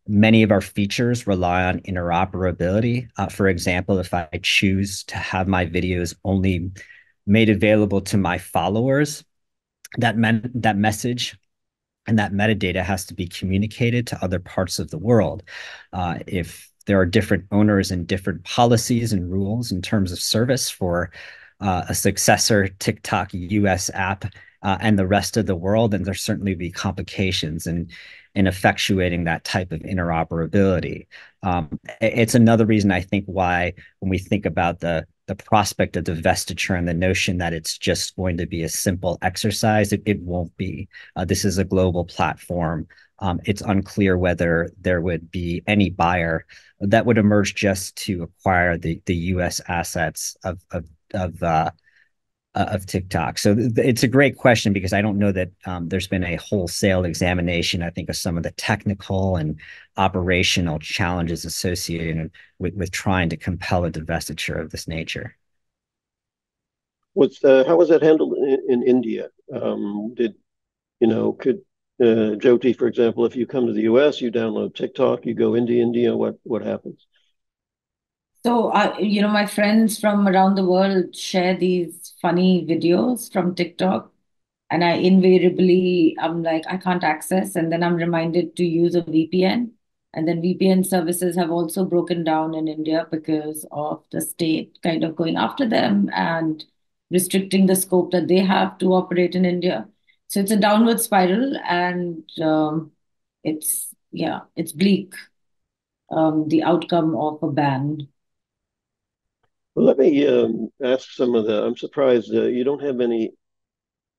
Many of our features rely on interoperability. For example, if I choose to have my videos only made available to my followers, that message and that metadata has to be communicated to other parts of the world. If there are different owners and different policies and rules in terms of service for a successor TikTok US app and the rest of the world, then there's certainly be complications in effectuating that type of interoperability. It's another reason I think why when we think about the prospect of divestiture and the notion that it's just going to be a simple exercise, it won't be. This is a global platform. It's unclear whether there would be any buyer that would emerge just to acquire the U.S. assets of TikTok. So it's a great question because I don't know that there's been a wholesale examination, I think, of some of the technical and operational challenges associated with trying to compel a divestiture of this nature. How was that handled in India? Could Jyoti, for example, if you come to the US, you download TikTok, you go into India, what happens? So, my friends from around the world share these funny videos from TikTok, and I'm like, I can't access, and then I'm reminded to use a VPN. And then VPN services have also broken down in India because of the state kind of going after them and restricting the scope that they have to operate in India. So it's a downward spiral, and it's bleak, the outcome of a ban. Well, let me ask I'm surprised you don't have any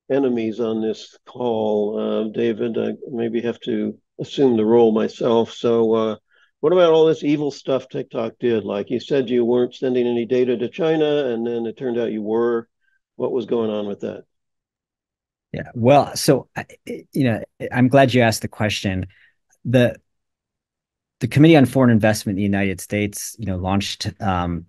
enemies on this call, David. I maybe have to assume the role myself. So what about all this evil stuff TikTok did? Like you said, you weren't sending any data to China, and then it turned out you were. What was going on with that? Yeah, well, so I'm glad you asked the question. The Committee on Foreign Investment in the United States, launched an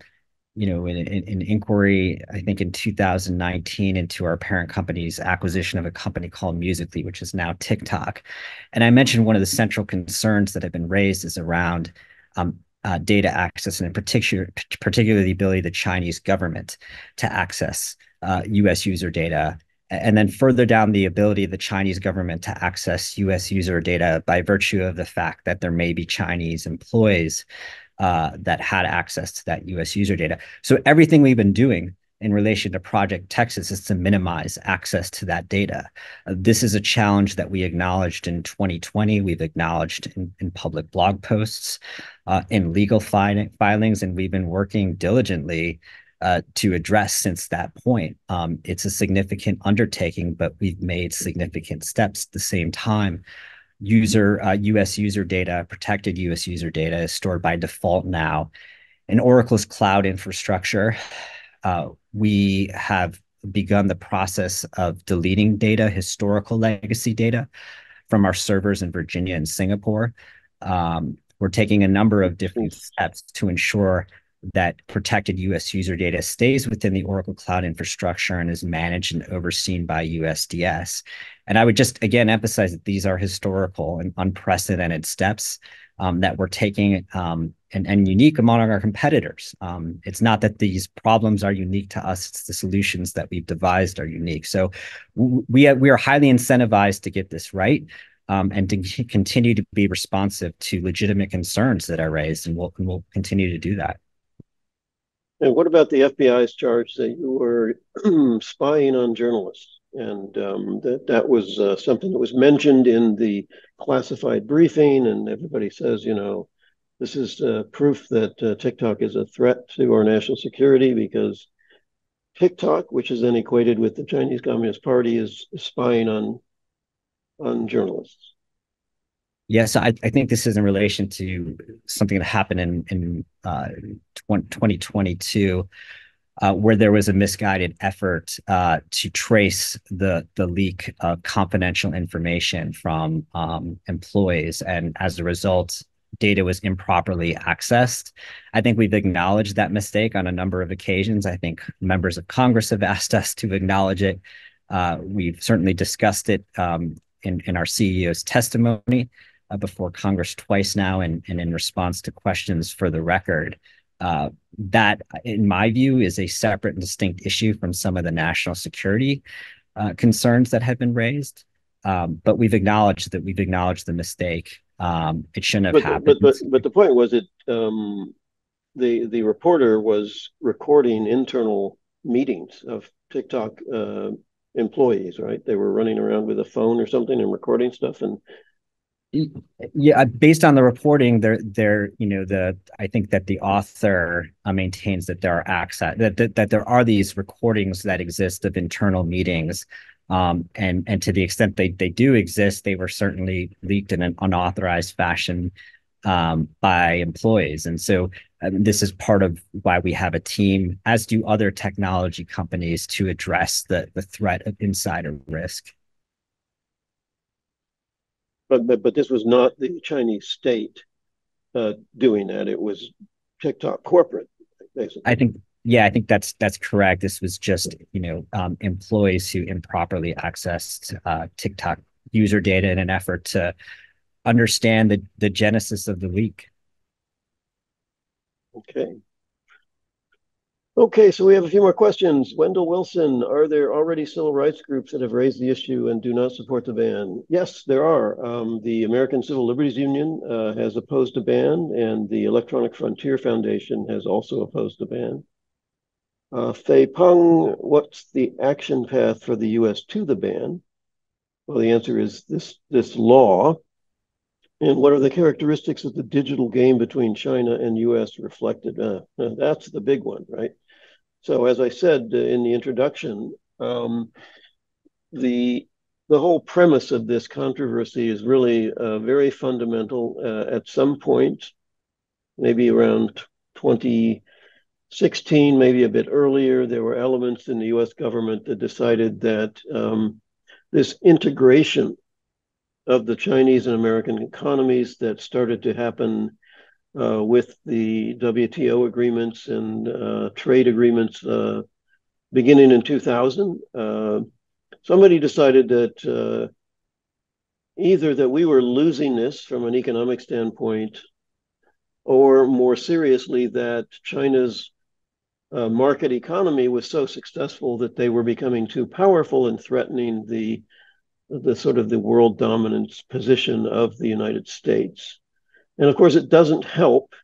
inquiry, I think in 2019, into our parent company's acquisition of a company called Musical.ly, which is now TikTok. And I mentioned one of the central concerns that have been raised is around data access, and in particular the ability of the Chinese government to access U.S. user data. And then further down, the ability of the Chinese government to access U.S. user data by virtue of the fact that there may be Chinese employees that had access to that U.S. user data. So everything we've been doing in relation to Project Texas is to minimize access to that data. This is a challenge that we acknowledged in 2020. We've acknowledged in public blog posts, in legal filings, and we've been working diligently to address since that point. It's a significant undertaking, but we've made significant steps at the same time. U.S. user data, protected U.S. user data, is stored by default now in Oracle's cloud infrastructure. We have begun the process of deleting data, historical legacy data, from our servers in Virginia and Singapore. We're taking a number of different steps to ensure that protected U.S. user data stays within the Oracle Cloud infrastructure and is managed and overseen by USDS. And I would just, again, emphasize that these are historical and unprecedented steps that we're taking and unique among our competitors. It's not that these problems are unique to us, it's the solutions that we've devised are unique. So we are highly incentivized to get this right. And to continue to be responsive to legitimate concerns that are raised, and we'll continue to do that. And what about the FBI's charge that you were spying on journalists? And that was something that was mentioned in the classified briefing, and everybody says, this is proof that TikTok is a threat to our national security because TikTok, which is then equated with the Chinese Communist Party, is spying on journalists. Yes, I think this is in relation to something that happened in 2022. where there was a misguided effort to trace the leak of confidential information from employees, and as a result, data was improperly accessed. I think we've acknowledged that mistake on a number of occasions. I think members of Congress have asked us to acknowledge it. We've certainly discussed it in our CEO's testimony before Congress twice now, and in response to questions for the record. That, in my view, is a separate and distinct issue from some of the national security concerns that have been raised. But we've acknowledged the mistake. It shouldn't have happened. But the point was that the reporter was recording internal meetings of TikTok employees, right? They were running around with a phone or something and recording stuff. And yeah, based on the reporting, I think that the author maintains that there are access that there are these recordings that exist of internal meetings. And to the extent they do exist, they were certainly leaked in an unauthorized fashion by employees. And so this is part of why we have a team, as do other technology companies, to address the threat of insider risk. But this was not the Chinese state doing that. It was TikTok corporate, basically. I think that's correct. This was just employees who improperly accessed TikTok user data in an effort to understand the genesis of the leak. Okay, so we have a few more questions. Wendell Wilson, are there already civil rights groups that have raised the issue and do not support the ban? Yes, there are. The American Civil Liberties Union has opposed the ban, and the Electronic Frontier Foundation has also opposed the ban. Fei Peng, what's the action path for the U.S. to the ban? Well, the answer is this law. And what are the characteristics of the digital game between China and U.S. reflected? That's the big one, right? So as I said in the introduction, the whole premise of this controversy is really very fundamental. At some point, maybe around 2016, maybe a bit earlier, there were elements in the U.S. government that decided that this integration of the Chinese and American economies that started to happen with the WTO agreements and trade agreements beginning in 2000. Somebody decided that either that we were losing this from an economic standpoint, or more seriously, that China's market economy was so successful that they were becoming too powerful and threatening the sort of the world dominance position of the United States. And of course, it doesn't help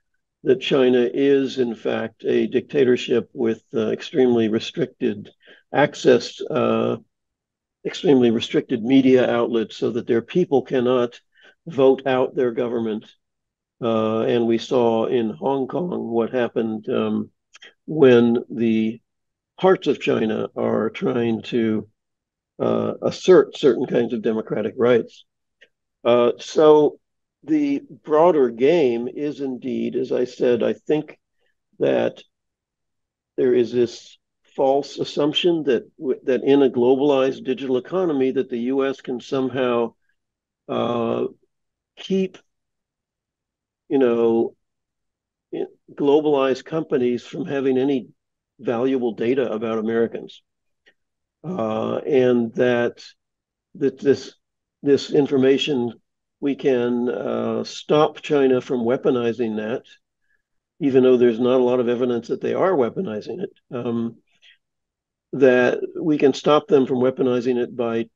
that China is, in fact, a dictatorship with extremely restricted access, extremely restricted media outlets, so that their people cannot vote out their government. And we saw in Hong Kong what happened when the parts of China are trying to assert certain kinds of democratic rights. So the broader game is indeed, as I said, I think that there is this false assumption that in a globalized digital economy that the U.S. can somehow keep, globalized companies from having any valuable data about Americans. And that this information, we can stop China from weaponizing that, even though there's not a lot of evidence that they are weaponizing it. That we can stop them from weaponizing it by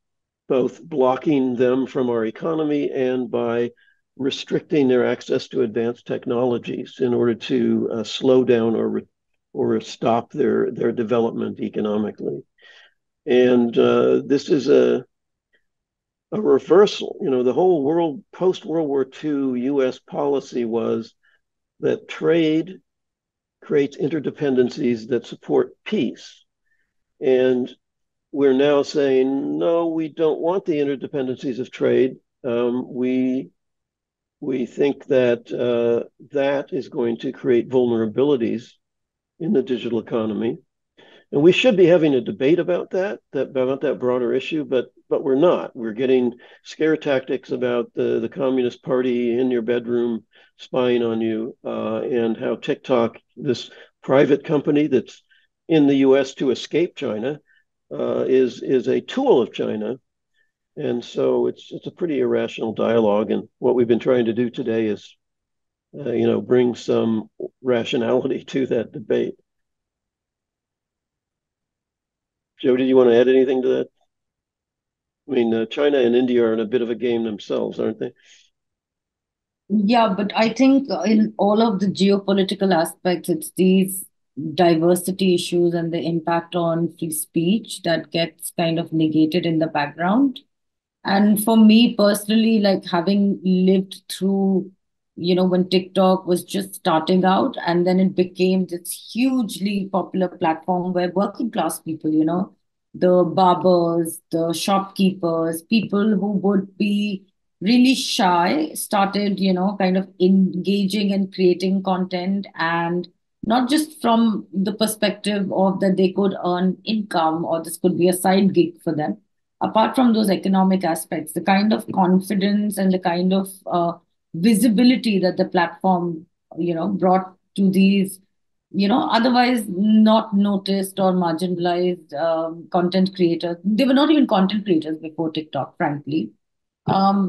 both blocking them from our economy and by restricting their access to advanced technologies in order to slow down or stop their development economically. And this is a reversal. The whole world post-World War II U.S. policy was that trade creates interdependencies that support peace. And we're now saying, no, we don't want the interdependencies of trade. We think that that is going to create vulnerabilities in the digital economy. And we should be having a debate about that broader issue, but we're not. We're getting scare tactics about the Communist Party in your bedroom spying on you, and how TikTok, this private company that's in the U.S. to escape China, is a tool of China. And so it's a pretty irrational dialogue. And what we've been trying to do today is, bring some rationality to that debate. Joe, did you want to add anything to that? I mean, China and India are in a bit of a game themselves, aren't they? Yeah, but I think in all of the geopolitical aspects, it's these diversity issues and the impact on free speech that gets kind of negated in the background. And for me personally, like having lived through, when TikTok was just starting out and then it became this hugely popular platform where working class people, the barbers, the shopkeepers, people who would be really shy started, kind of engaging and creating content, and not just from the perspective of that they could earn income or this could be a side gig for them. Apart from those economic aspects, the kind of confidence and the kind of visibility that the platform, brought to these, otherwise not noticed or marginalized content creators. They were not even content creators before TikTok, frankly.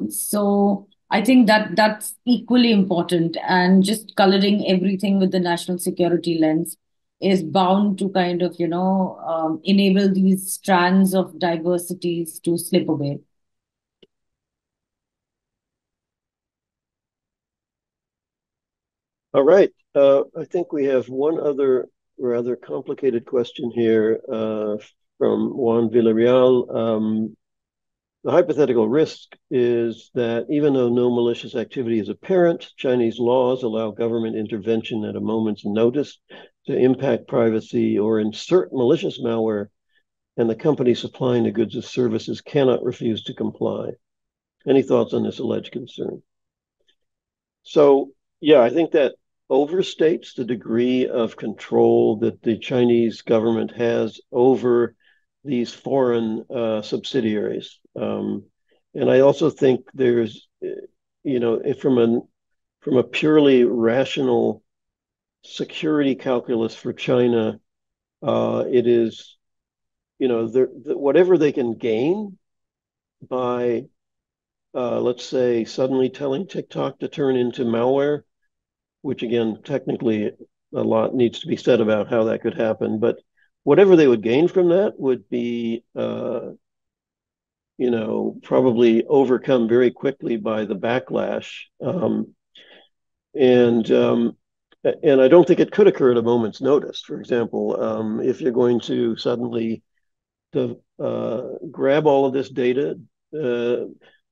So I think that that's equally important, and just coloring everything with the national security lens is bound to kind of, enable these strands of diversities to slip away. All right. I think we have one other rather complicated question here from Juan Villarreal. The hypothetical risk is that even though no malicious activity is apparent, Chinese laws allow government intervention at a moment's notice to impact privacy or insert malicious malware, and the company supplying the goods or services cannot refuse to comply. Any thoughts on this alleged concern? So, yeah, I think that overstates the degree of control that the Chinese government has over these foreign subsidiaries. And I also think there's, from a purely rational security calculus for China, it is, whatever they can gain by, let's say, suddenly telling TikTok to turn into malware, which again, technically, a lot needs to be said about how that could happen. But whatever they would gain from that would be, probably overcome very quickly by the backlash. And I don't think it could occur at a moment's notice. For example, if you're going to suddenly grab all of this data,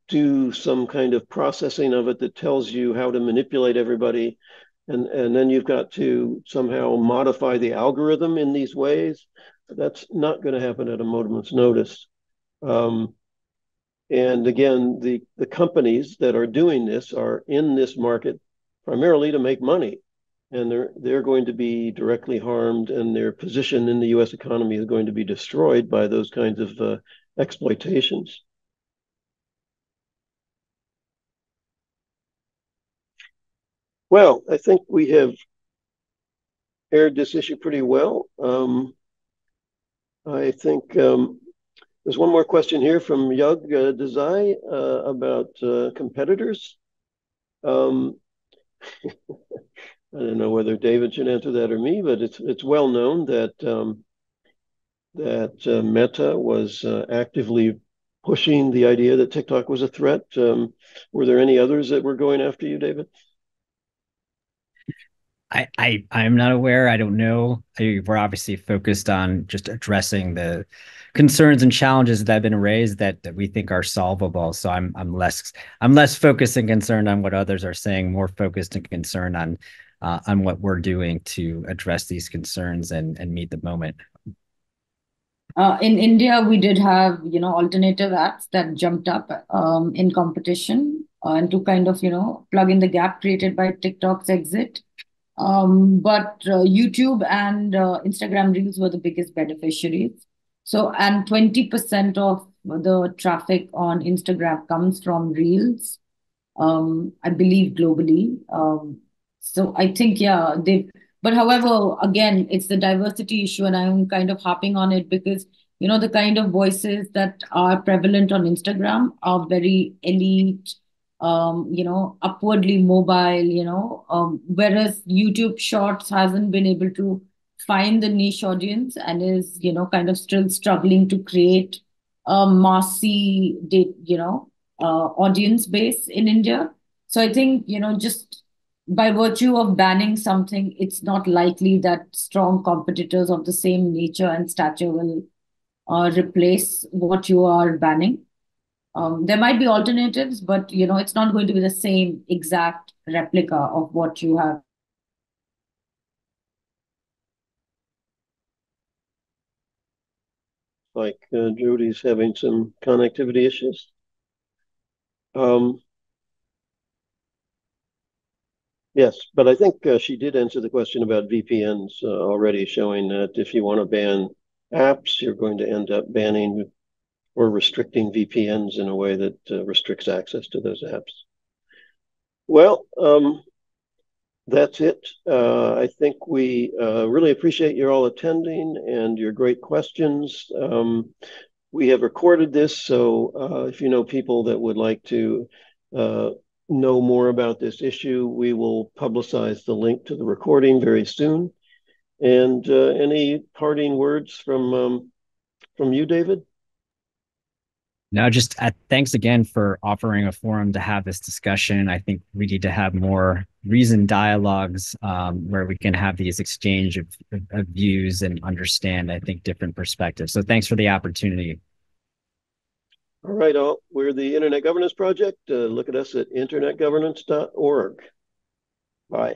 do some kind of processing of it that tells you how to manipulate everybody, and then you've got to somehow modify the algorithm in these ways, that's not going to happen at a moment's notice. And again, the companies that are doing this are in this market primarily to make money, and they're going to be directly harmed, and their position in the U.S. economy is going to be destroyed by those kinds of exploitations. Well, I think we have aired this issue pretty well. I think there's one more question here from Yug Desai about competitors. I don't know whether David should answer that or me, but it's well known that Meta was actively pushing the idea that TikTok was a threat. Were there any others that were going after you, David? I'm not aware. I don't know. We're obviously focused on just addressing the concerns and challenges that have been raised that we think are solvable. So I'm less focused and concerned on what others are saying, more focused and concerned on what we're doing to address these concerns and meet the moment. In India, we did have, alternative apps that jumped up in competition and to kind of, plug in the gap created by TikTok's exit. But YouTube and Instagram Reels were the biggest beneficiaries. So, and 20% of the traffic on Instagram comes from Reels, I believe globally. So I think, yeah, but however, again, it's the diversity issue, and I'm kind of harping on it because, the kind of voices that are prevalent on Instagram are very elite, upwardly mobile, whereas YouTube Shorts hasn't been able to find the niche audience and is, kind of still struggling to create a massy, audience base in India. So I think, just by virtue of banning something, it's not likely that strong competitors of the same nature and stature will replace what you are banning. There might be alternatives, but it's not going to be the same exact replica of what you have. Like Jody's having some connectivity issues. Yes, but I think she did answer the question about VPNs already, showing that if you want to ban apps, you're going to end up banning or restricting VPNs in a way that restricts access to those apps. Well, that's it. I think we really appreciate you all attending and your great questions. We have recorded this, so if you know people that would like to know more about this issue, we will publicize the link to the recording very soon. And any parting words from you, David? No, just thanks again for offering a forum to have this discussion. I think we need to have more reasoned dialogues where we can have these exchange of views and understand, I think, different perspectives. So thanks for the opportunity. All right, all. We're the Internet Governance Project. Look at us at internetgovernance.org. Bye.